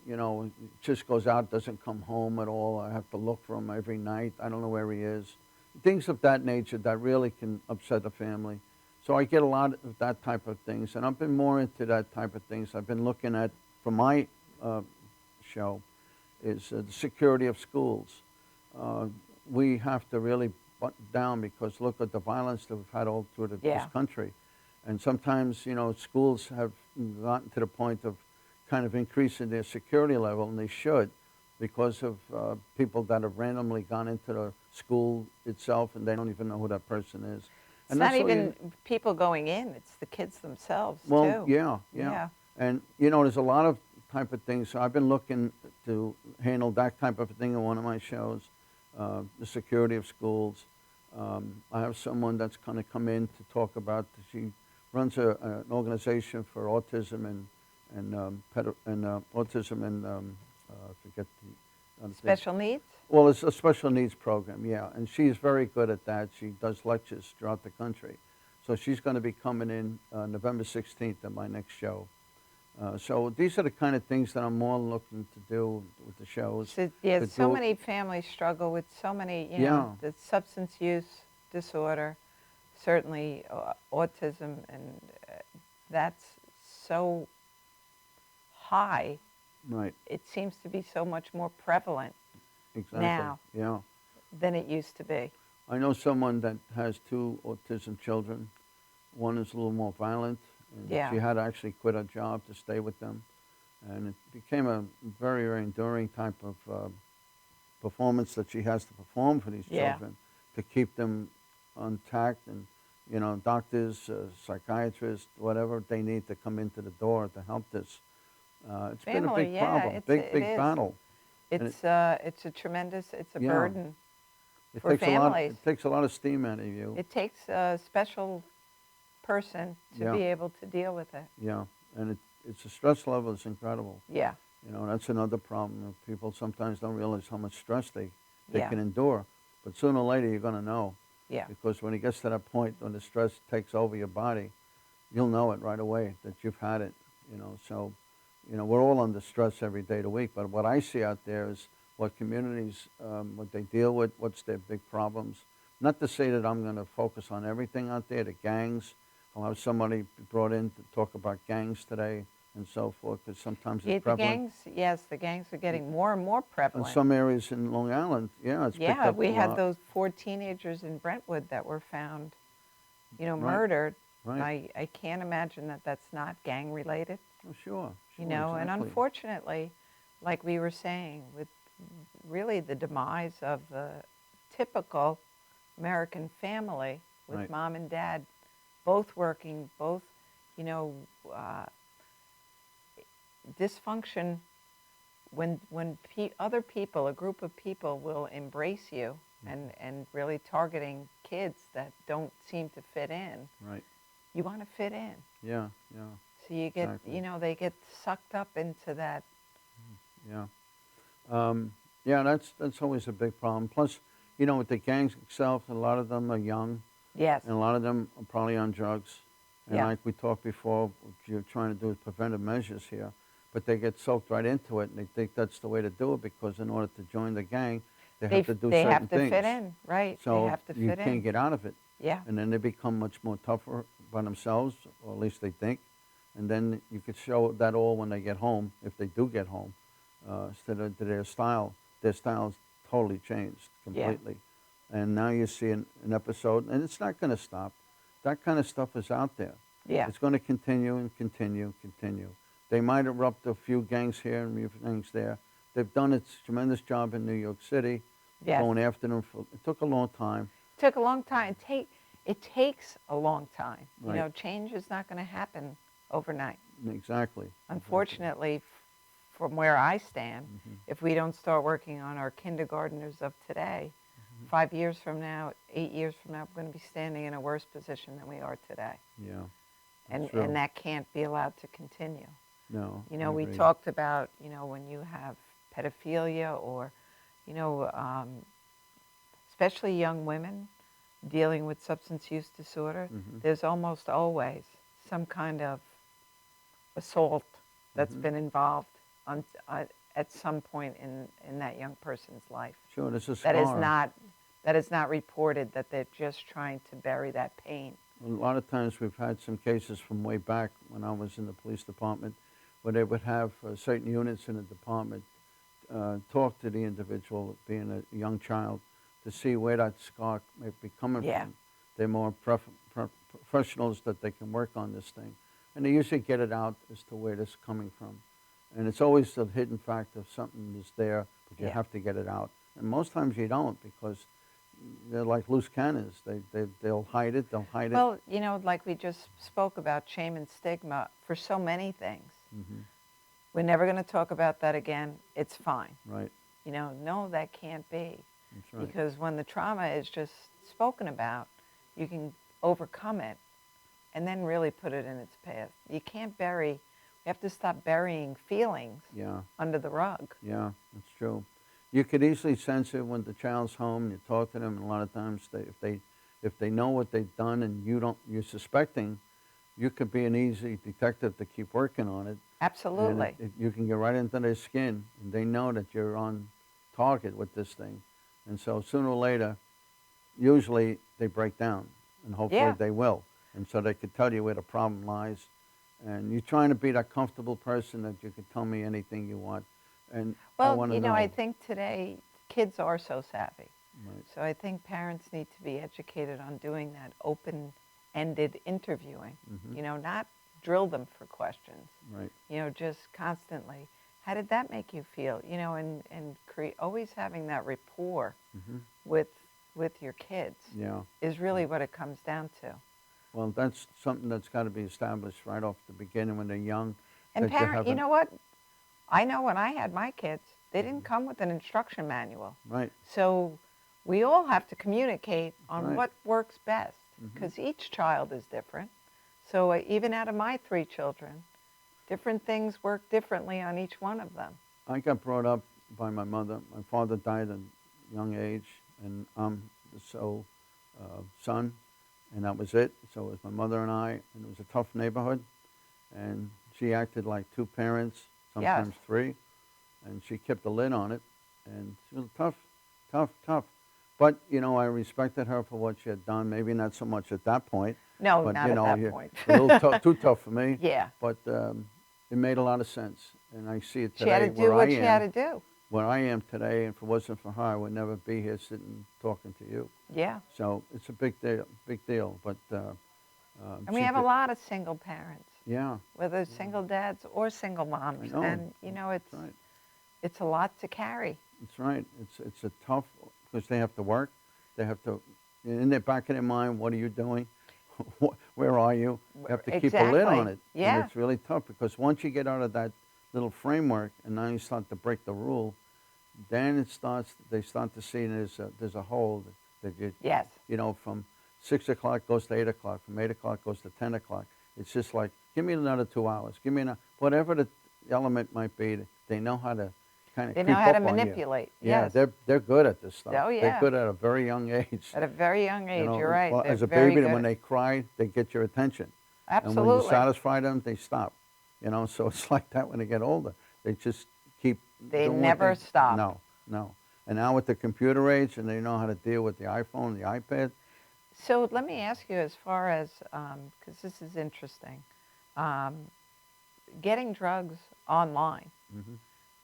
you know, just goes out, doesn't come home at all. I have to look for him every night. I don't know where he is. Things of that nature that really can upset the family. So I get a lot of that type of things, and I've been more into that type of things. I've been looking at, for my show, is the security of schools. We have to really button down, because look at the violence that we've had all through this country. And sometimes, you know, schools have gotten to the point of kind of increasing their security level, and they should, because of people that have randomly gone into the school itself and they don't even know who that person is. It's not even people going in, it's the kids themselves, too. Yeah. And, you know, there's a lot of type of things. So I've been looking to handle that type of thing in one of my shows, the security of schools. I have someone that's going to come in to talk about. She runs an organization for autism and autism and I forget the Special needs? well, it's a special needs program, yeah, and she's very good at that. She does lectures throughout the country, so she's going to be coming in November 16th at my next show. So these are the kind of things that I'm more looking to do with the shows. So, yeah, to so do- many families struggle with so many, you Yeah. know, the substance use disorder, certainly autism, and that's so high. Right, It seems to be so much more prevalent exactly. now. Yeah. than it used to be. I know someone that has 2 autism children. One is a little more violent, and Yeah. she had to actually quit her job to stay with them. And it became a very, very enduring type of performance that she has to perform for these Yeah. children to keep them intact. And, you know, doctors, psychiatrists, whatever they need to come into the door to help this. It's been a Family, big yeah, problem, it big is. battle. And It's a tremendous, it's a Yeah. burden It for takes a lot. families. It takes a lot of steam out of you. It takes a special person to Yeah. be able to deal with it. Yeah, and it's a stress level is incredible. Yeah, You know, that's another problem. People sometimes don't realize how much stress they Yeah. can endure. But sooner or later, you're going to know. yeah, Because when it gets to that point when the stress takes over your body, you'll know it right away that you've had it. You know, so, you know, we're all under stress every day of the week. But what I see out there is what communities, what they deal with, what's their big problems. Not to say that I'm going to focus on everything out there, the gangs. I'll have somebody brought in to talk about gangs today and so forth, because sometimes Yeah, it's the prevalent. gangs, yes, the gangs are getting more and more In prevalent. some areas in Long Island, yeah, it's picked Yeah, up we a had lot. those 4 teenagers in Brentwood that were found, you know, Right, murdered. right. I can't imagine that that's not gang related, Oh, sure, you sure, know, and exactly. unfortunately, like we were saying, with really the demise of the typical American family with Right. mom and dad both working, both, you know, dysfunction when other people, a group of people will embrace you and really targeting kids that don't seem to fit in. Right, You want to fit in. yeah, yeah, So you get, Exactly. you know, they get sucked up into that. yeah. Yeah, that's always a big problem. Plus, you know, with the gangs itself, a lot of them are young, Yes. and a lot of them are probably on drugs. And Yeah. like we talked before, what you're trying to do is preventive measures here, but they get soaked right into it, and they think that's the way to do it because in order to join the gang, they have to do they certain have to things. fit in, right? So they have to you fit can't in. get out of it. Yeah. And then they become much more tougher by themselves, or at least they think. And then you could show that all when they get home, if they do get home, instead of their style. Their style's totally changed completely. And now you see an episode, and it's not going to stop. That kind of stuff is out there. Yeah. It's going to continue and continue and continue. They might erupt a few gangs here and a few gangs there. They've done a tremendous job in New York City, Yes. going after them. It took a long time. Took a long time. It takes a long time. Right. You know, change is not going to happen overnight. Exactly. Unfortunately, from where I stand, Mm-hmm. if we don't start working on our kindergartners of today, Mm-hmm. 5 years from now, 8 years from now, we're going to be standing in a worse position than we are today. Yeah. And, true. and that can't be allowed to continue. No. You know, I we agree. talked about, you know, when you have pedophilia or, you know, especially young women dealing with substance use disorder, Mhm. there's almost always some kind of assault that's Mhm. been involved at some point in that young person's life. Sure, there's a That scar. is not reported, that they're just trying to bury that pain. A lot of times we've had some cases from way back when I was in the police department where they would have certain units in the department talk to the individual, being a young child, to see where that scar may be coming Yeah. from. They're more professionals that they can work on this thing. And they usually get it out as to where this is coming from. And it's always the hidden fact of something is there, but you Yeah. have to get it out. And most times you don't because they're like loose cannons. They'll hide it, Well, you know, like we just spoke about shame and stigma for so many things. Mhm. We're never going to talk about that again. It's fine. Right, You know, no, that can't be. that's right. Because when the trauma is just spoken about, you can overcome it and then really put it in its path. You can't bury, you have to stop burying feelings Yeah. under the rug. Yeah, that's true. You could easily sense it when the child's home. You talk to them, and a lot of times, if they know what they've done, and you're suspecting, you could be an easy detective to keep working on it. Absolutely. And you can get right into their skin, and they know that you're on target with this thing. And so sooner or later, usually they break down, and hopefully Yeah. they will. And so they could tell you where the problem lies. And you're trying to be that comfortable person that you can tell me anything you want. And I Well, want to you know. know, I think today kids are so savvy. Right. So I think parents need to be educated on doing that open-ended interviewing. Mhm. You know, not drill them for questions. Right. You know, just constantly, how did that make you feel? You know, and always having that rapport Mhm. with your kids Yeah. is really what it comes down to. Well, that's something that's got to be established right off the beginning when they're young. And that you parent, you haven't- know what? I know when I had my kids, they didn't come with an instruction manual. Right. So we all have to communicate on Right. what works best Mhm. because each child is different. So even out of my 3 children, different things work differently on each one of them. I got brought up by my mother. My father died at a young age, and I'm the sole son, and that was it. So it was my mother and I, and it was a tough neighborhood, and she acted like 2 parents, sometimes Yes. 3, and she kept a lid on it, and she was tough, tough, tough. But, you know, I respected her for what she had done, maybe not so much at that point. No, but, not you at know, that you're point. a little too tough for me. Yeah. But it made a lot of sense, and I see it She today had to do where what I she am. had to do. Where I am today, and if it wasn't for her, I would never be here sitting talking to you. Yeah. So it's a big deal, big deal. But And we she have a did- lot of single parents, Yeah, whether it's single dads or single moms. know. And, you know, that's right. it's a lot to carry. That's right. It's a tough because they have to work. They have to in the back of their mind. What are you doing? Where are you? You have to keep a lid on Exactly. it. Yeah. And it's really tough because once you get out of that little framework and now you start to break the rule, then they start to see there's a hole that Yes. you know, from 6 o'clock goes to 8 o'clock, from 8 o'clock goes to 10 o'clock. It's just like, give me another 2 hours, give me whatever the element might be, they know how to kind of They creep know how up to on you. manipulate. Yeah, Yes. they're good at this stuff. Oh, They're yeah. good at a very young age. At a very young age, You know, you're right. well, They're as a very baby, good when at- they cry, they get your attention. And when Absolutely. you satisfy them, they stop. You know, so it's like that when they get older. They just keep They doing what never stop. No, no. And now with the computer age, and they know how to deal with the iPhone, the iPad. So let me ask you, as far as, because this is interesting, getting drugs online. Mhm.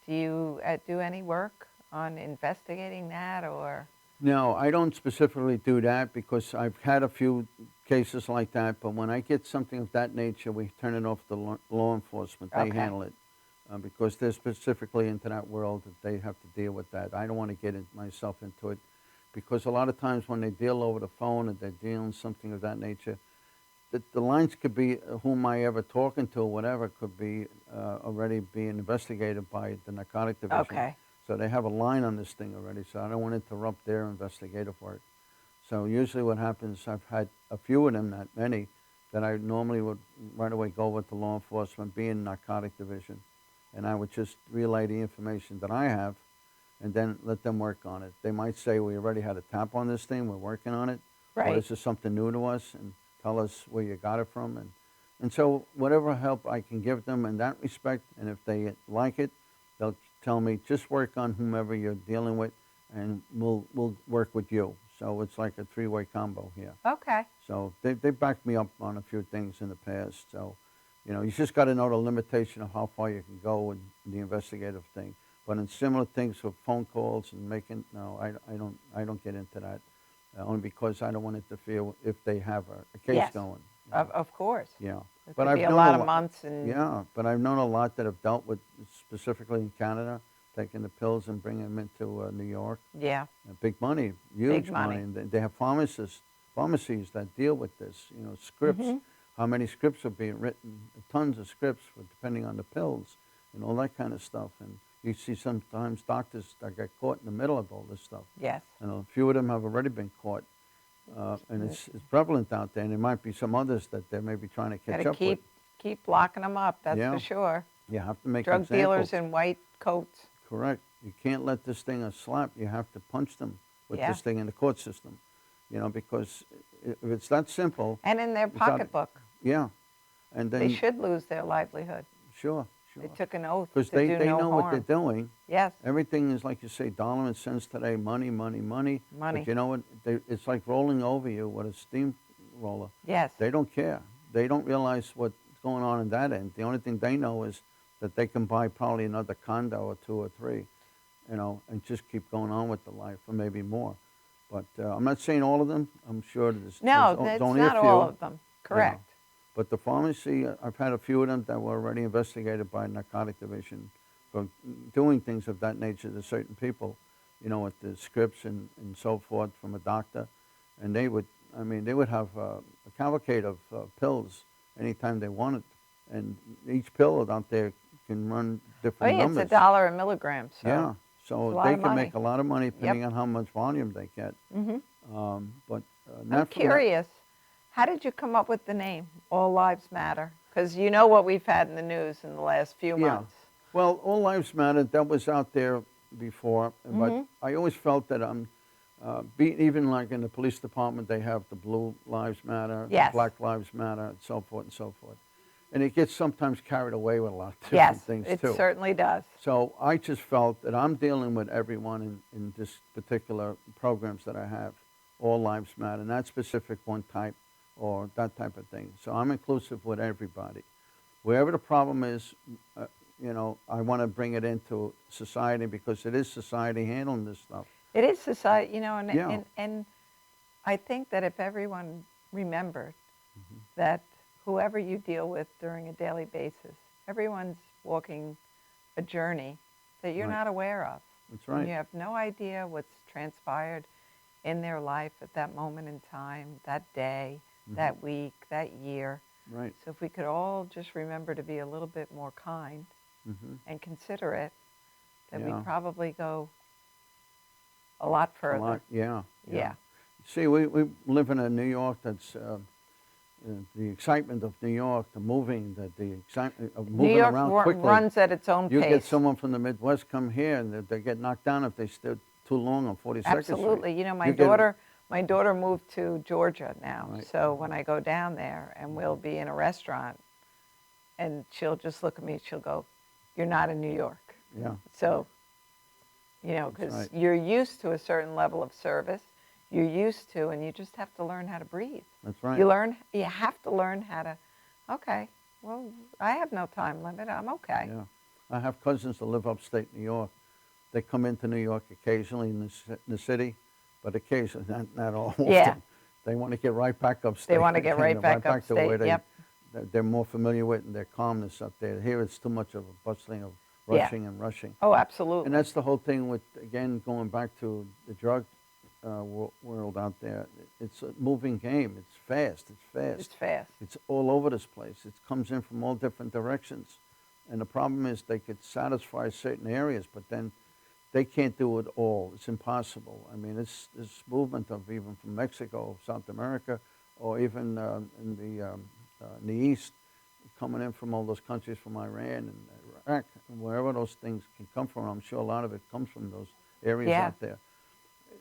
Do you do any work on investigating that, or? No, I don't specifically do that because I've had a few cases like that. But when I get something of that nature, we turn it off to law enforcement. They Okay. handle it because they're specifically into that world that they have to deal with that. I don't want to get myself into it because a lot of times when they deal over the phone and they're dealing something of that nature, the lines could be whom I ever talking to or whatever could be already being investigated by the narcotic division. Okay. So they have a line on this thing already, so I don't want to interrupt their investigative work. So usually what happens, I've had a few of them, not many, that I normally would right away go with the law enforcement, being narcotic division, and I would just relay the information that I have and then let them work on it. They might say, we already had a tap on this thing, we're working on it. Right. Or this is something new to us, and tell us where you got it from. And so whatever help I can give them in that respect, and if they like it, they'll tell me, just work on whomever you're dealing with, and we'll work with you. So it's like a 3-way combo here. Okay. So they backed me up on a few things in the past. So, you know, you just got to know the limitation of how far you can go in the investigative thing. But in similar things with phone calls and making, no, I don't get into that. Only because I don't want to interfere if they have a case Yes. going. Of course. Yeah. It But could I've be a known lot of lot- months and. Yeah, but I've known a lot that have dealt with, specifically in Canada, taking the pills and bringing them into New York. Yeah. Big money, huge Big money. And they have pharmacies that deal with this. You know, scripts. Mhm. How many scripts are being written? Tons of scripts, depending on the pills, and all that kind of stuff. And you see sometimes doctors that get caught in the middle of all this stuff. Yes. And a few of them have already been caught. and it's prevalent out there. And there might be some others that they may be trying to catch Got up to keep locking them up, that's Yeah. for sure. with. You have to make Drug dealers examples. in white coats. Correct. You can't let this thing a slap. You have to punch them with Yeah. this thing in the court system, because if it's that simple, And in their It's out- pocketbook. yeah. And then They should lose their livelihood. sure. They took an oath to Because do they no know harm. what they're doing. Yes, Everything is like you say, dollar and cents today, money, money, money. Money. But you know what? It's like rolling over you with a steamroller. yes. They don't care. They don't realize what's going on in that end. The only thing they know is that they can buy probably another condo or two or three, and just keep going on with the life, or maybe more. But I'm not saying all of them. I'm sure No, there's that's only a not few. all of them. Correct. But the pharmacy, I've had a few of them that were already investigated by narcotic division for doing things of that nature to certain people, with the scripts and so forth from a doctor. And they would have a cavalcade of pills anytime they wanted. And each pill out there can run Oh, different yeah, numbers. it's $1 a milligram. So Yeah, it's a so lot they of can money. make a lot of money depending on how much volume they get. But I'm not from that- curious, how did you come up with the name, All Lives Matter? Because you know what we've had in the news in the last few months. Well, All Lives Matter, that was out there before, Mm-hmm. but I always felt that even like in the police department, they have the Blue Lives Matter, Yes. the Black Lives Matter, and so forth and so forth. And it gets sometimes carried away with a lot of different Yes, things it too. certainly does. So I just felt that I'm dealing with everyone in this particular programs that I have, All Lives Matter, not specific one type or that type of thing. So I'm inclusive with everybody. Wherever the problem is, I want to bring it into society because it is society handling this stuff. It is society, and, Yeah. and I think that if everyone remembered Mm-hmm. that whoever you deal with during a daily basis, everyone's walking a journey that you're Right. not aware of. That's And right. you have no idea what's transpired in their life at that moment in time, that day, Mm-hmm. that week, that year. Right. So if we could all just remember to be a little bit more kind Mm-hmm. and considerate, then Yeah. we'd probably go a lot further. A lot, yeah. Yeah. See, we live in a New York that's the excitement of New York, the moving, the excitement of moving New York around quickly. runs at its own You pace. get someone from the Midwest come here and they get knocked down if they stay too long on 42nd Street. Absolutely. My You get- daughter moved to Georgia now. Right. So when I go down there and we'll be in a restaurant and she'll just look at me, she'll go, "You're not in New York." Yeah, So, because right. you're used to a certain level of service, you're used to, and you just have to learn how to breathe. that's right. You have to learn how to, okay, well, I have no time limit. I'm okay. Yeah. I have cousins that live upstate New York. They come into New York occasionally in the city, but occasionally, not all often. Yeah. They want to get right back upstate. They want to get right back to where upstate, yep. they're more familiar with and their calmness up there. Here it's too much of a bustling of Yeah. rushing and rushing. Oh, absolutely. And that's the whole thing with, again, going back to the drug world out there. It's a moving game. It's fast. It's fast. It's all over this place. It comes in from all different directions. And the problem is they could satisfy certain areas, but then they can't do it all. It's impossible. I mean, it's this movement of even from Mexico, South America, or even in the East, coming in from all those countries from Iran and Iraq, and wherever those things can come from. I'm sure a lot of it comes from those areas Yeah. out there.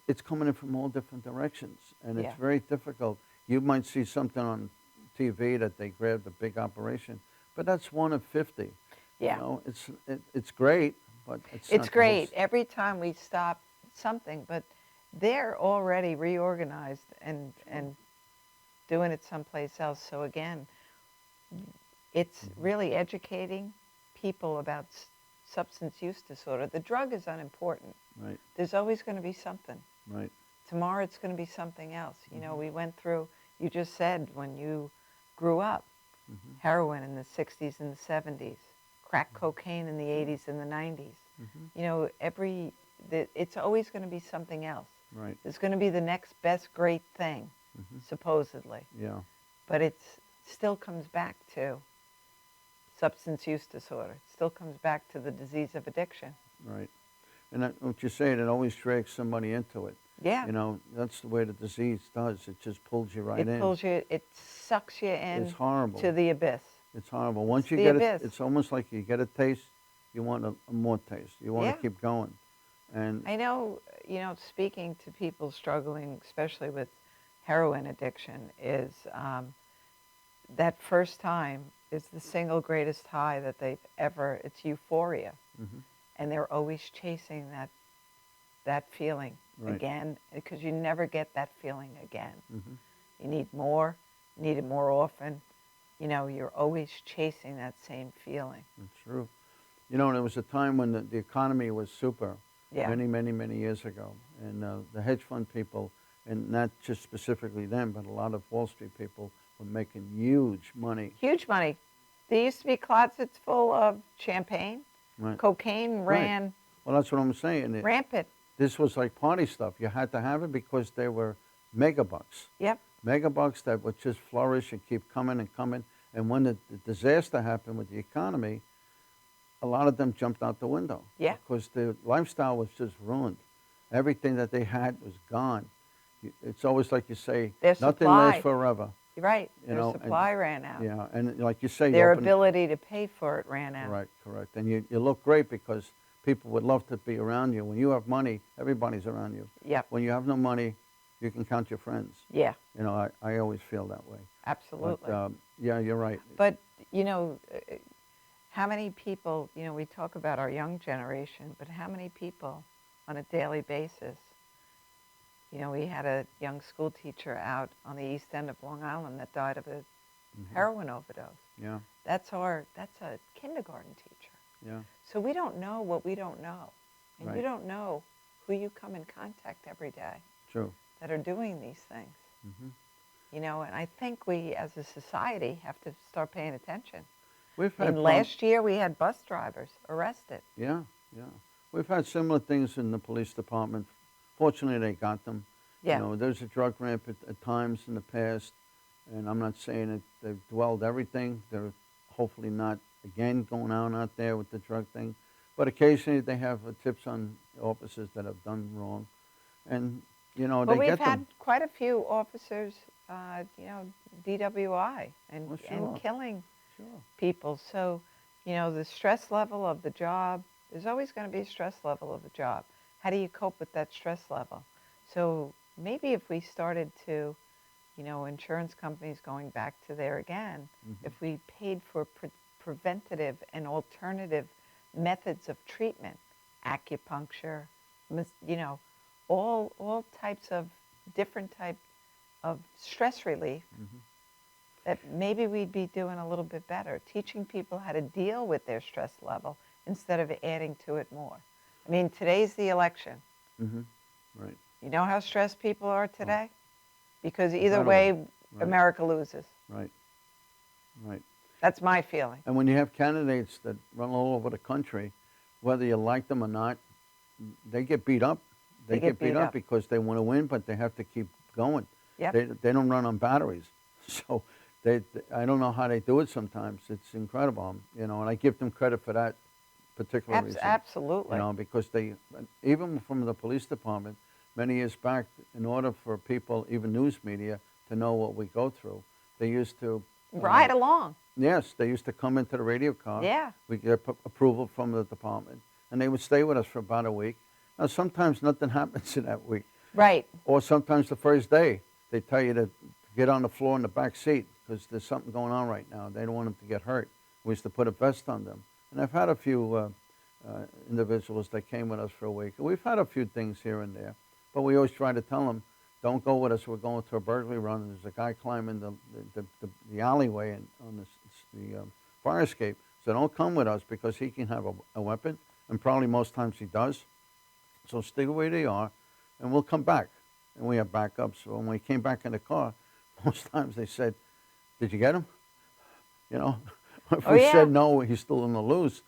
It's coming in from all different directions, and Yeah. it's very difficult. You might see something on TV that they grabbed a big operation, but that's one of 50. Yeah. You know, it's great, but it's not It's the great most- every time we stop something, but they're already reorganized and doing it someplace else. So again, it's Mm-hmm. really educating people about substance use disorder. The drug is unimportant. Right, There's always going to be something. right, Tomorrow it's going to be something else. You Mm-hmm. know, we went through, you just said when you grew up, Mm-hmm. heroin in the 60s and the 70s, crack cocaine in the 80s and the 90s. Mm-hmm. You know, it's always going to be something else. right, It's going to be the next best great thing, supposedly. yeah, But it still comes back to substance use disorder. It still comes back to the disease of addiction. right. And what you're saying, it always drags somebody into it. Yeah. You know, that's the way the disease does. It just pulls you right in. It pulls you, it sucks you in It's horrible. to the abyss. It's horrible. Once It's you the get abyss. it, it's almost like you get a taste, you want a more taste. You want Yeah. to keep going. And I know, speaking to people struggling, especially with heroin addiction, is that first time is the single greatest high that they've ever, it's euphoria. Mhm. And they're always chasing that feeling Right. again, because you never get that feeling again. Mhm. You need more, need it more often. You're always chasing that same feeling. It's true. You know, there was a time when the economy was super, Yeah. many, many, many years ago. And the hedge fund people, and not just specifically them, but a lot of Wall Street people were making huge money. Huge money. There used to be closets full of champagne. Right. Cocaine ran Well, that's what I'm saying. rampant. This was like party stuff. You had to have it because they were mega bucks. Yep. Mega bucks that would just flourish and keep coming and coming. And when the disaster happened with the economy, a lot of them jumped out the window. Yeah. Because their lifestyle was just ruined. Everything that they had was gone. It's always like you say, Their nothing supply. lasts forever. You're right. You Their know, and- supply ran out. Yeah, and like you say, Their you open, ability to pay for it ran out. Right, correct. And you look great because people would love to be around you. When you have money, everybody's around you. Yep. When you have no money, you can count your friends. Yeah, You know, I always feel that way. absolutely. But, yeah, you're right. But, how many people, we talk about our young generation, but how many people on a daily basis, we had a young school teacher out on the east end of Long Island that died of a heroin overdose. Yeah, That's a kindergarten teacher. yeah, So we don't know what we don't know. And you Right. don't know who you come in contact every day true. that are doing these things. Mhm. And I think we as a society have to start paying attention. We've had And last year we had bus drivers arrested. Yeah, yeah. We've had similar things in the police department. Fortunately, they got them. Yeah. You know, there's a drug ramp at times in the past, and I'm not saying that they've dwelled everything. They're hopefully not, again, going on out there with the drug thing. But occasionally they have tips on officers that have done wrong. And, But they we've get had them. quite a few officers, DWI and, Well, and sure. killing Sure. people. So, the stress level of the job, there's always going to be a stress level of the job. How do you cope with that stress level? So maybe if we started to, insurance companies going back to there again, if we paid for preventative and alternative methods of treatment, acupuncture, all types of different type of stress relief, that maybe we'd be doing a little bit better, teaching people how to deal with their stress level instead of adding to it more. I mean, today's the election. Hmm. Right. You know how stressed people are today? Because either Incredible. way, Right. America loses. Right. Right. That's my feeling. And when you have candidates that run all over the country, whether you like them or not, they get beat up. They get beat up because they want to win, but they have to keep going. Yep. They don't run on batteries. So I don't know how they do it sometimes. It's incredible, and I give them credit for that particular reason. Absolutely. Because they, even from the police department, many years back, in order for people, even news media, to know what we go through, they used to Ride along. Yes, they used to come into the radio car. Yeah. We get approval from the department, and they would stay with us for about a week. Now, sometimes nothing happens in that week, Right. or sometimes the first day they tell you to get on the floor in the back seat because there's something going on right now. They don't want them to get hurt. We used to put a vest on them, and I've had a few individuals that came with us for a week. We've had a few things here and there, but we always try to tell them, don't go with us. We're going to a burglary run. And there's a guy climbing the alleyway on the fire escape. So don't come with us because he can have a weapon, and probably most times he does. So stay where they are, and we'll come back. And we have backups. So when we came back in the car, most times they said, did you get him? If Oh, we yeah. said no, he's still in the loose.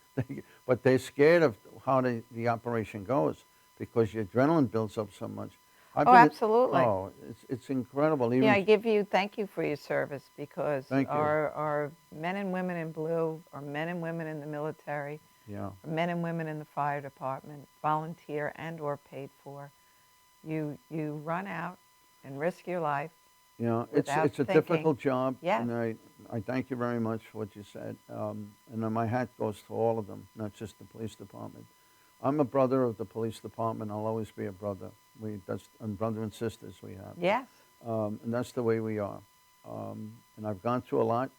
But they're scared of how the operation goes because your adrenaline builds up so much. Absolutely. Oh, it's incredible. Even Yeah, thank you for your service because Thank you. our men and women in blue, our men and women in the military, yeah, our men and women in the fire department, volunteer and or paid for, You run out and risk your life. You know, Without it's a thinking. difficult job, Yes. and I thank you very much for what you said. And then my hat goes to all of them, not just the police department. I'm a brother of the police department. I'll always be a brother. And brother and sisters we have. Yes. And that's the way we are. And I've gone through a lot,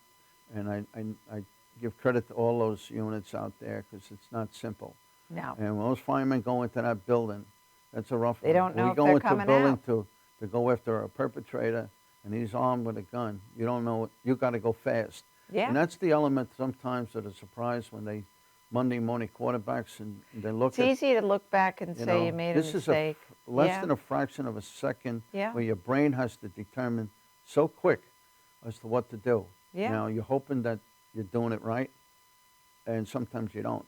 and I give credit to all those units out there because it's not simple. No. And when those firemen go into that building, that's a rough They one. don't know We if go they're into coming a building out. to go after a perpetrator, and he's armed with a gun. You don't know. You got to go fast. Yeah. And that's the element sometimes of the surprise when they Monday morning quarterbacks and they look It's at. easy to look back and say you made a this mistake. is less Yeah. than a fraction of a second Yeah. where your brain has to determine so quick as to what to do. Yeah. Now, you're hoping that you're doing it right, and sometimes you don't.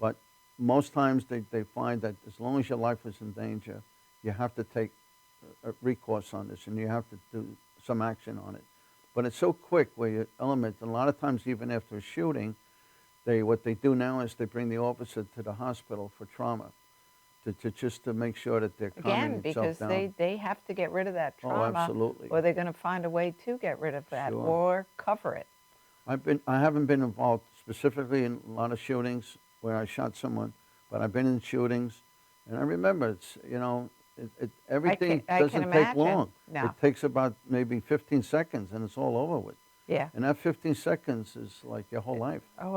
But most times they find that as long as your life is in danger, you have to take a recourse on this, and you have to do some action on it. But it's so quick where you element, and a lot of times even after a shooting, what they do now is they bring the officer to the hospital for trauma, to make sure that they're calming Again, because themselves down. they have to get rid of that Oh, trauma. absolutely. Or they're going to find a way to get rid of that Sure. or cover it. I haven't been involved specifically in a lot of shootings where I shot someone, but I've been in shootings, and I remember everything I doesn't can take imagine. long. No. It takes about maybe 15 seconds, and it's all over with. Yeah. And that 15 seconds is like your whole life. Oh,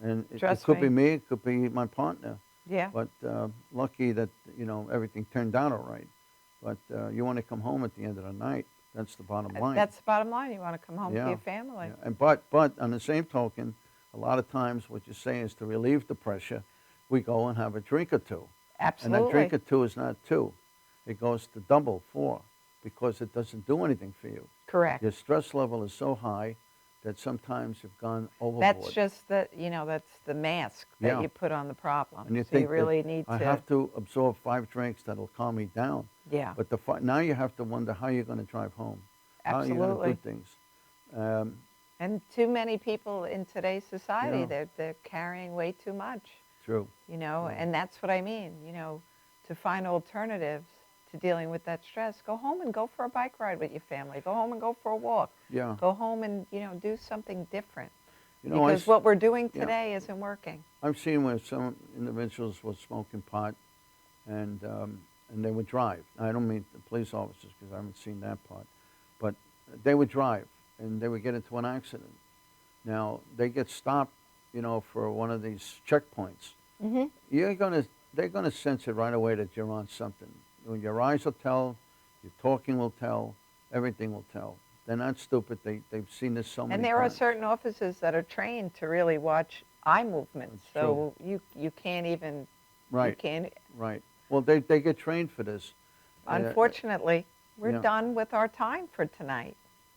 And it Trust could be me. me, it could be my partner. yeah. But lucky that everything turned out all right. But you want to come home at the end of the night. That's the bottom line. That's the bottom line. You want to come home Yeah, to your family. yeah. And but on the same token, a lot of times what you're saying is to relieve the pressure, we go and have a drink or two. Absolutely. And that drink or two is not two. It goes to double, 4, because it doesn't do anything for you. Correct. Your stress level is so high that sometimes you've gone overboard. That's just that's the mask that Yeah. you put on the problem. And you so think you really that need I to. have to absorb 5 drinks that'll calm me down. Yeah. But now you have to wonder how you're going to drive home. How you're going to Absolutely. do things. And too many people in today's society, Yeah. they're carrying way too much. True. And that's what I mean, to find alternatives to dealing with that stress. Go home and go for a bike ride with your family. Go home and go for a walk. Yeah. Go home and, do something different. I Because what we're doing yeah. today isn't working. I've seen where some individuals were smoking pot, and they would drive. I don't mean the police officers because I haven't seen that part, but they would drive and they would get into an accident. Now they get stopped, for one of these checkpoints. Mm-hmm. They're gonna sense it right away that you're on something. Your eyes will tell, your talking will tell, everything will tell. They're not stupid. They've seen this so many And there are times. certain officers that are trained to really watch eye movements. That's So you can't even, Right. you can't, Right. Well, they get trained for this. unfortunately, we're yeah. done with our time for tonight.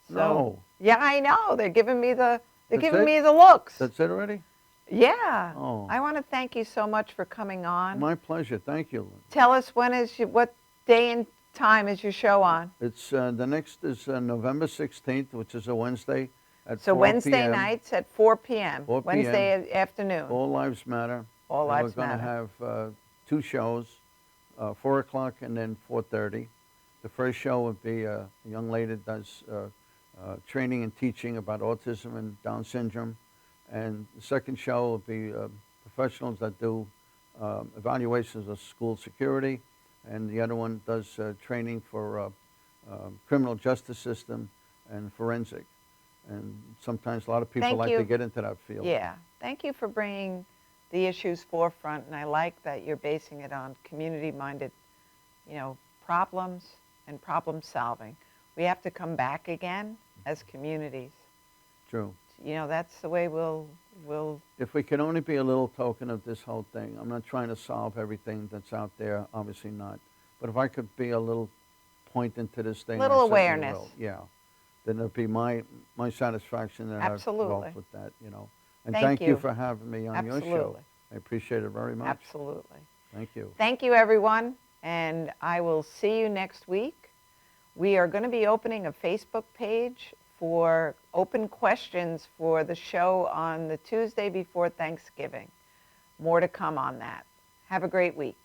So, No. Yeah, I know. They're giving me the That's it? looks. That's it already? Yeah. Oh. I want to thank you so much for coming on. My pleasure. Thank you. Tell us what day and time is your show on? It's the next is November 16th, which is a Wednesday at So 4 Wednesday p.m. nights at 4 p.m. 4 p.m. Wednesday afternoon. All Lives Matter. All And Lives We're going to Matter. have 2 shows, 4 o'clock and then 4:30. The first show would be a young lady that does training and teaching about autism and Down syndrome. And the second show will be professionals that do evaluations of school security. And the other one does training for criminal justice system and forensic. And sometimes a lot of people Thank like you. to get into that field. Yeah. Thank you for bringing the issues forefront, and I like that you're basing it on community-minded, problems and problem solving. We have to come back again as communities. True. That's the way we'll If we could only be a little token of this whole thing, I'm not trying to solve everything that's out there, obviously not. But if I could be a little point into this thing. Little I certainly awareness. will. Yeah. Then it'd be my satisfaction that Absolutely. I've helped with that, And Thank thank you. you for having me on your show. Absolutely. I appreciate it very much. Absolutely. Thank you. Thank you, everyone, and I will see you next week. We are going to be opening a Facebook page for open questions for the show on the Tuesday before Thanksgiving. More to come on that. Have a great week.